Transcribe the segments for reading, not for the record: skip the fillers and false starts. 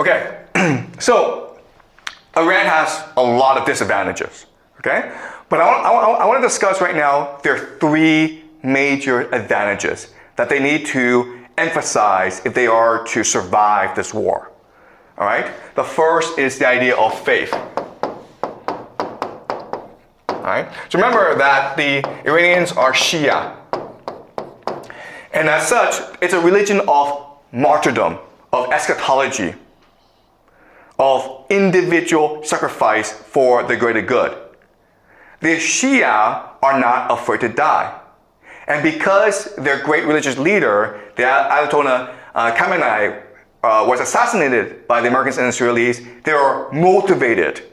Okay, so Iran has a lot of disadvantages, okay? But I want to discuss right now there are three major advantages that they need to emphasize if they are to survive this war, all right? The first is the idea of faith. All right? So remember that the Iranians are Shia. And as such, it's a religion of martyrdom, of eschatology, of individual sacrifice for the greater good. The Shia are not afraid to die. And because their great religious leader, the Ayatollah Khamenei, was assassinated by the Americans and Israelis, they are motivated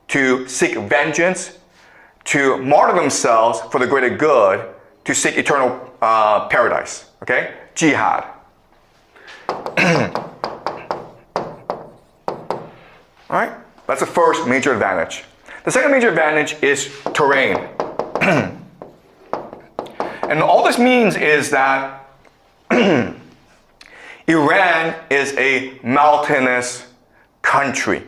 to seek vengeance, to martyr themselves for the greater good, to seek eternal paradise, okay? Jihad. All right, that's the first major advantage. The second major advantage is terrain. And all this means is that Iran is a mountainous country.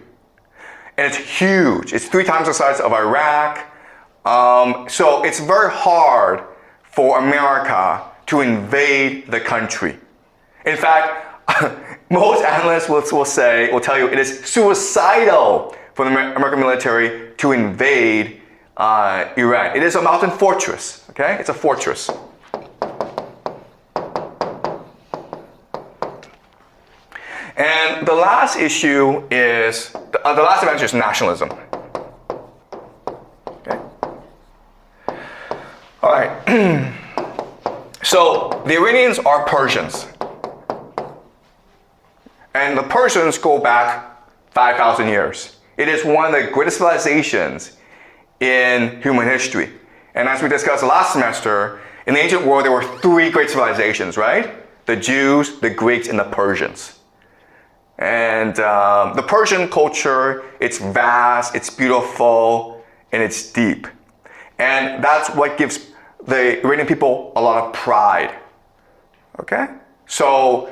And it's huge. It's 3 times the size of Iraq. So it's very hard for America to invade the country. In fact, most analysts will tell you it is suicidal for the American military to invade Iran. It is a mountain fortress, okay? It's a fortress. And the last issue is, the last advantage is nationalism. Okay? All right. So the Iranians are Persians. And the Persians go back 5,000 years. It is one of the greatest civilizations in human history. And as we discussed last semester, in the ancient world, there were 3 great civilizations, right? The Jews, the Greeks, and the Persians. And the Persian culture, it's vast, it's beautiful, and it's deep. And that's what gives the Iranian people a lot of pride. Okay? So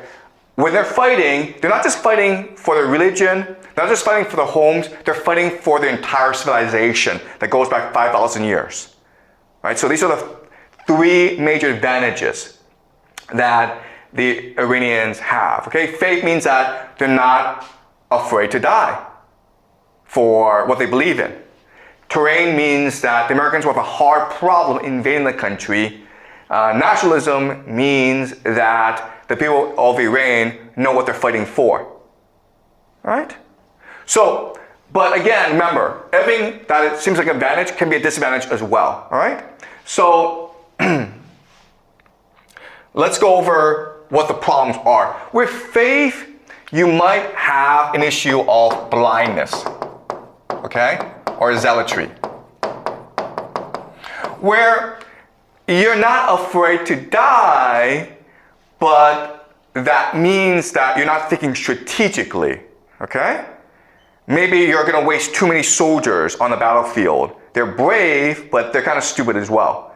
when they're fighting, they're not just fighting for their religion, they're not just fighting for their homes, they're fighting for the entire civilization that goes back 5,000 years. Right? So these are the 3 major advantages that the Iranians have. Okay? Faith means that they're not afraid to die for what they believe in. Terrain means that the Americans will have a hard problem invading the country. Nationalism means that the people of Iran know what they're fighting for. All right? So, but again, remember, everything that it seems like an advantage can be a disadvantage as well. All right? So, let's go over what the problems are. With faith, you might have an issue of blindness, okay? Or zealotry, where you're not afraid to die, but that means that you're not thinking strategically, okay? Maybe you're gonna waste too many soldiers on the battlefield. They're brave, but they're kind of stupid as well.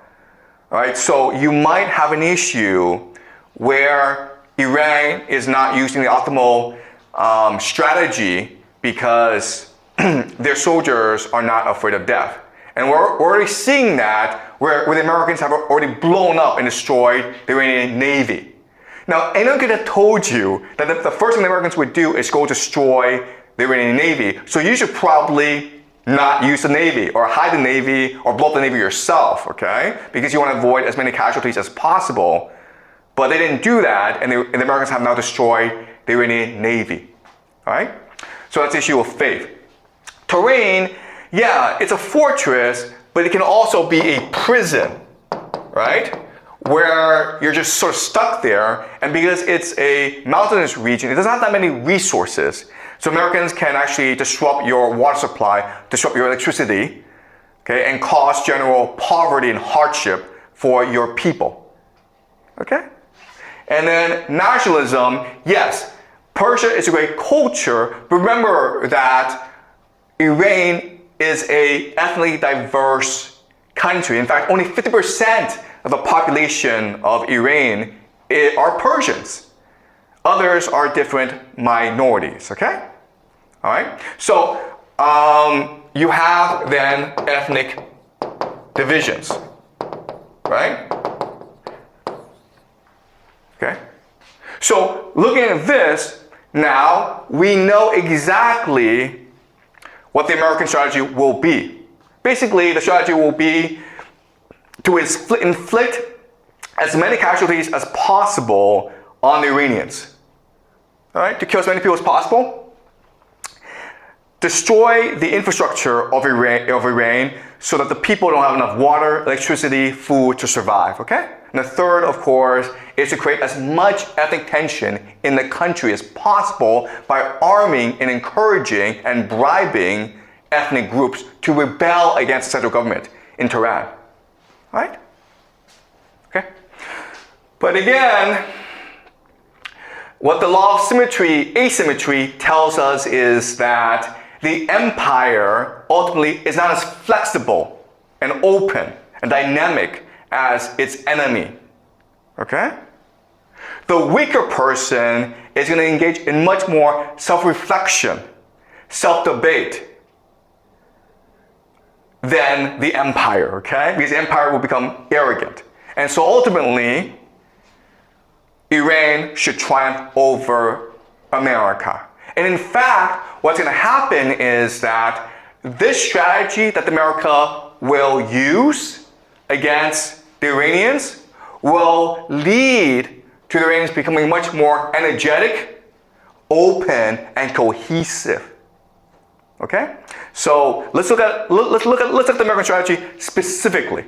All right, so you might have an issue where Iran is not using the optimal strategy because their soldiers are not afraid of death. And we're already seeing that where the Americans have already blown up and destroyed the Iranian Navy. Now, anyone could have told you that the first thing the Americans would do is go destroy the Iranian Navy. So you should probably not use the Navy or hide the Navy or blow up the Navy yourself, okay? Because you want to avoid as many casualties as possible. But they didn't do that, and the Americans have now destroyed the Iranian Navy, all right? So that's the issue of faith. Terrain, yeah, it's a fortress, but it can also be a prison, right? Where you're just sort of stuck there, and because it's a mountainous region, it doesn't have that many resources. So Americans can actually disrupt your water supply, disrupt your electricity, okay, and cause general poverty and hardship for your people, okay? And then nationalism, yes, Persia is a great culture, but remember that Iran is an ethnically diverse country. In fact, only 50% of the population of Iran are Persians. Others are different minorities, okay? All right? So you have then ethnic divisions, right? Okay? So looking at this, now we know exactly what the American strategy will be. Basically, the strategy will be to inflict as many casualties as possible on the Iranians. All right? To kill as many people as possible. Destroy the infrastructure of Iran so that the people don't have enough water, electricity, food to survive, okay? And the third, of course, is to create as much ethnic tension in the country as possible by arming and encouraging and bribing ethnic groups to rebel against the central government in Tehran, right? Okay? But again, what the law of asymmetry tells us is that the empire ultimately is not as flexible and open and dynamic as its enemy. Okay? The weaker person is going to engage in much more self-reflection, self-debate than the empire, okay? Because the empire will become arrogant. And so ultimately, Iran should triumph over America. And in fact, what's going to happen is that this strategy that America will use against the Iranians will lead to the Iranians becoming much more energetic, open, and cohesive. Okay? So let's look at the American strategy specifically.